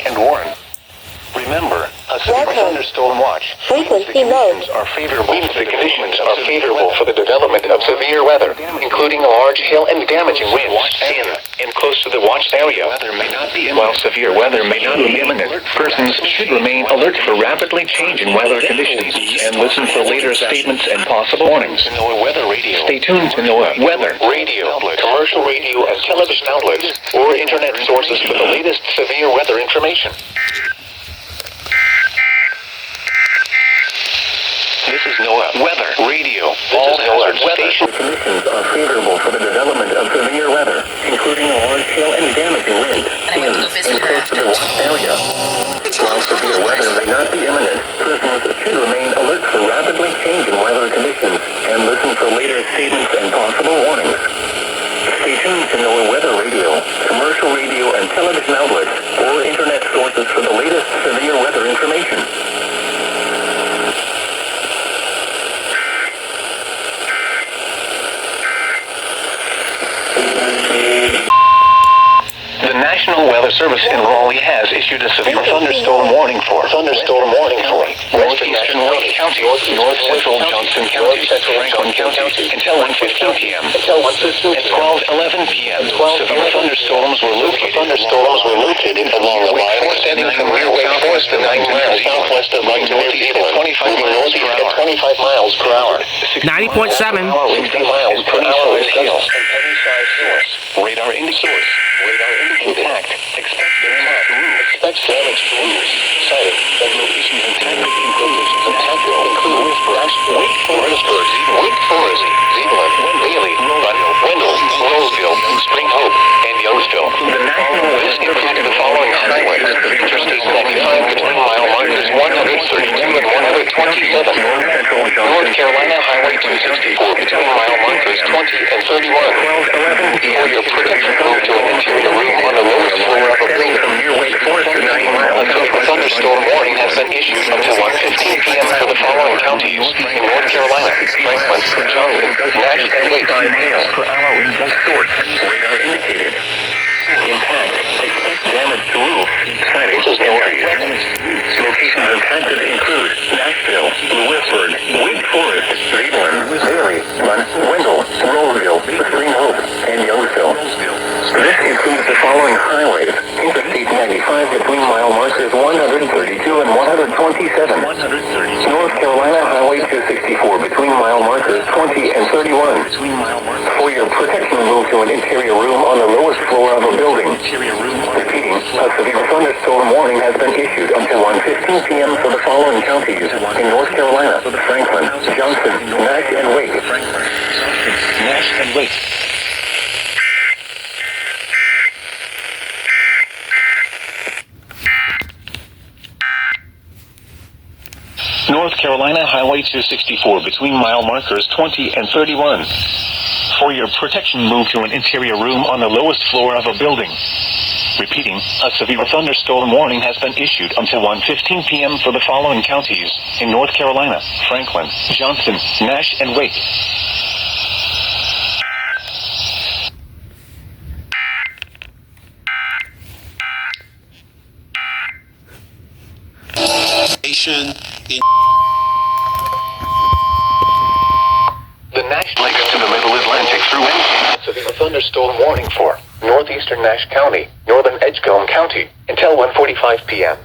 and Warren. Remember, a severe thunderstorm watch. Frequency mode. The conditions are favorable for the development of severe weather, including large hail and damaging winds in and close to the watched area. While severe weather may not be imminent, persons should remain alert for rapidly changing weather conditions and listen for later statements and possible warnings. Stay tuned to NOAA weather, radio, commercial radio and television outlets, or internet sources for the latest severe weather information. This is NOAA weather radio. All NOAA station conditions are favorable for the development of severe weather, including large hail and damaging winds in and close to the watched area. While severe weather may not be imminent, persons should remain alert for rapidly changing weather conditions and listen for later statements and possible warnings. Stay tuned to NOAA weather radio, commercial radio and television outlets, or internet sources for the latest severe weather information. The National Weather Service in Raleigh has issued a severe thunderstorm warning for northeastern Wake County, north central Johnson County, Franklin County, until 1:15 p.m. At 12:11 p.m. Severe thunderstorms were located along the line extending from near Wake Forest to 9 miles southwest of northeast at 25 miles per hour. 90.7. 50 miles per hour with hail. Radar indicates. Impact. Expect damage to roofs. Sighting. Locations impacted include Wake Forest, Zeeland, Bailey, Wendell, Roseville, Spring Hope, and Youngsville. This included the following highways: Interstate 95 between mile markers 132 and 127. North Carolina Highway 264 between mile markers 20 and 31. For your protection, move to an interior room on the lowest floor of a building from near Wake Forest to 9 miles. A thunderstorm warning has been issued until 1:15 p.m. for the following counties in North Carolina: Franklin, Johnson, Nash, and Wake. Miles per hour in both source. Radar indicated. Impact. Expect damage to roof. Sighting area. Locations impacted include Nashville, Lewisburg, Wake Forest, Zeeland, Bailey, Wendell, Roseville, Spring Hope, and Youngsville. This includes the following highways: Interstate 95 between mile markers 132 and 127. North Carolina Highway 264 between mile markers 20 and 31. For your protection, move to an interior room on the lowest floor of a building. Repeating, a severe thunderstorm warning has been issued until 1:15 p.m. for the following counties in North Carolina: Franklin, Johnson, Nash, and Wake. North Carolina Highway 264 between mile markers 20 and 31. For your protection, move to an interior room on the lowest floor of a building. Repeating, a severe thunderstorm warning has been issued until 1:15 p.m. for the following counties in North Carolina: Franklin, Johnson, Nash, and Wake. The Nash links to the Middle Atlantic through ENC. Severe thunderstorm warning for northeastern Nash County, northern Edgecombe County, until 1:45 p.m.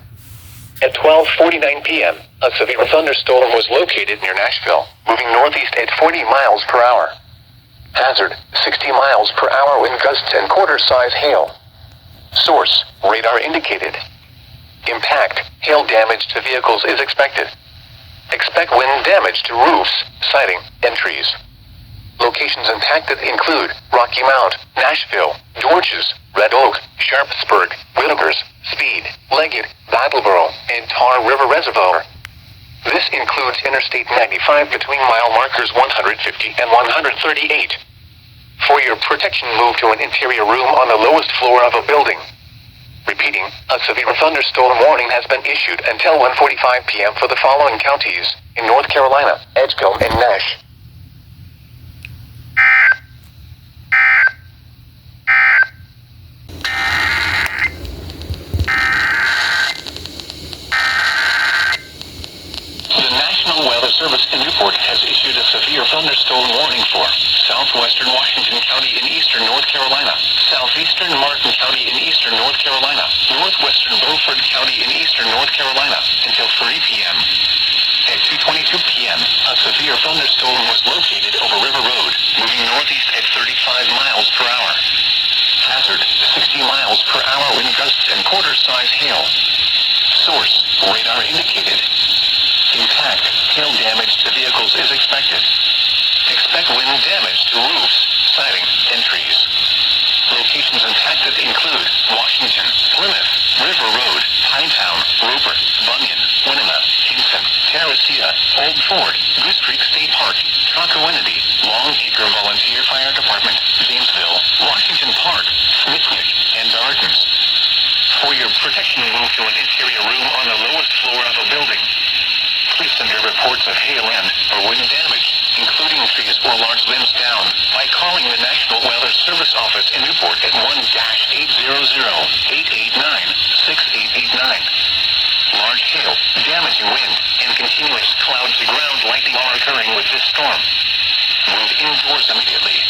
At 12:49 p.m., a severe thunderstorm was located near Nashville, moving northeast at 40 miles per hour. Hazard, 60 miles per hour wind gusts and quarter-size hail. Source, radar indicated. Impact, hail damage to vehicles is expected. Expect wind damage to roofs, siding, and trees. Locations impacted include Rocky Mount, Nashville, Georges, Red Oak, Sharpsburg, Whitakers, Speed, Leggett, Battleboro, and Tar River Reservoir. This includes Interstate 95 between mile markers 150 and 138. For your protection, move to an interior room on the lowest floor of a building. Repeating, a severe thunderstorm warning has been issued until 1:45 p.m. for the following counties in North Carolina: Edgecombe and Nash. Service in Newport has issued a severe thunderstorm warning for southwestern Washington County in eastern North Carolina, southeastern Martin County in eastern North Carolina, northwestern Beaufort County in eastern North Carolina until 3 p.m. At 2:22 p.m., a severe thunderstorm was located over River Road, moving northeast at 35 miles per hour. Hazard, 60 miles per hour wind gusts and quarter-size hail. Source, radar indicated. Impact, hail damage to vehicles is expected. Expect wind damage to roofs, siding, and trees. Locations impacted include Washington, Plymouth, River Road, Pinetown, Roper, Bunyan, Winema, Kingston, Terracea, Old Fort, Goose Creek State Park, Chocowinity, Long Acre Volunteer Fire Department, Jamesville, Washington Park, Smithwick, and Gardens. For your protection, move to an interior room on the lowest floor of a building. Please send your reports of hail and or wind damage, including trees or large limbs down, by calling the National Weather Service Office in Newport at 1-800-889-6889. Large hail, damaging wind, and continuous cloud-to-ground lightning are occurring with this storm. Move indoors immediately.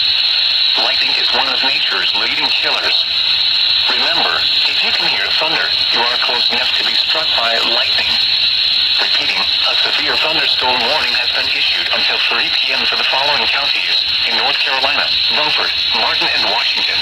Lightning is one of nature's leading killers. Remember, if you can hear thunder, you are close enough to be struck by lightning. Repeating, a severe thunderstorm warning has been issued until 3 p.m. for the following counties in North Carolina, Beaufort, Martin, and Washington.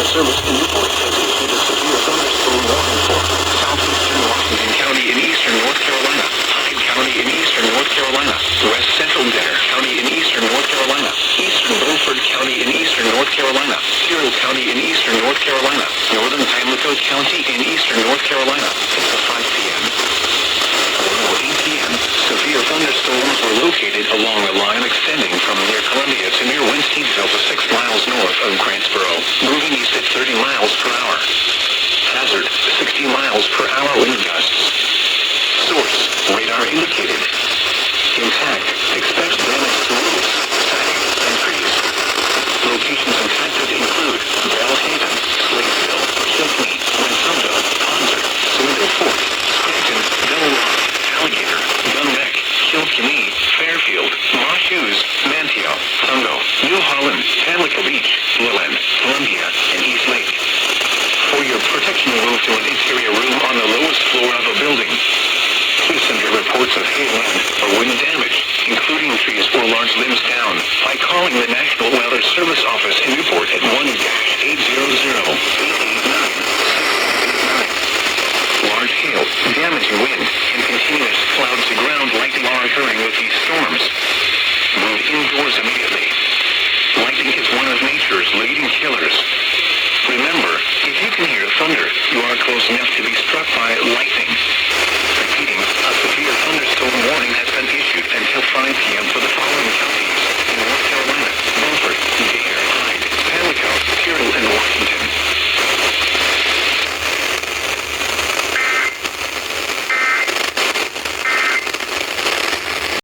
Service in Newport has issued a severe thunderstorm warning for southeastern Washington County in eastern North Carolina, Hyde County in eastern North Carolina, West Central Denner County in eastern North Carolina, eastern Beaufort County in eastern North Carolina, Carroll County in eastern North Carolina, northern Pamlico County in eastern North Carolina until 5 p.m. 4:08 p.m. Severe thunderstorms were located along a line extending from near Columbia to near Winstonville to 6 miles north of Grantsboro, moving east at 30 miles per hour. Hazard, 60 miles per hour wind gusts. Source, radar indicated. Impact, expect damage to roofs, siding, and trees. Locations impacted include Belhaven, Slakeville, Kilkenny, Winsumville, Ponser, Swindle Fort, Scranton, Bell Rock, Alligator, Gun Neck, Kilkenny, Fairfield, Moss Manteo, Tungo, New Holland, Pamlico Beach, Lowland, Columbia, and East Lake. For your protection, move to an interior room on the lowest floor of a building. Please send your reports of hail and or wind damage, including trees or large limbs down, by calling the National Weather Service Office in Newport at 1-800-889-6889. Large hail, damaging wind, and continuous cloud-to-ground lightning are occurring with these storms. Move indoors immediately. Lightning is one of nature's leading killers. Remember, if you can hear thunder, you are close enough to be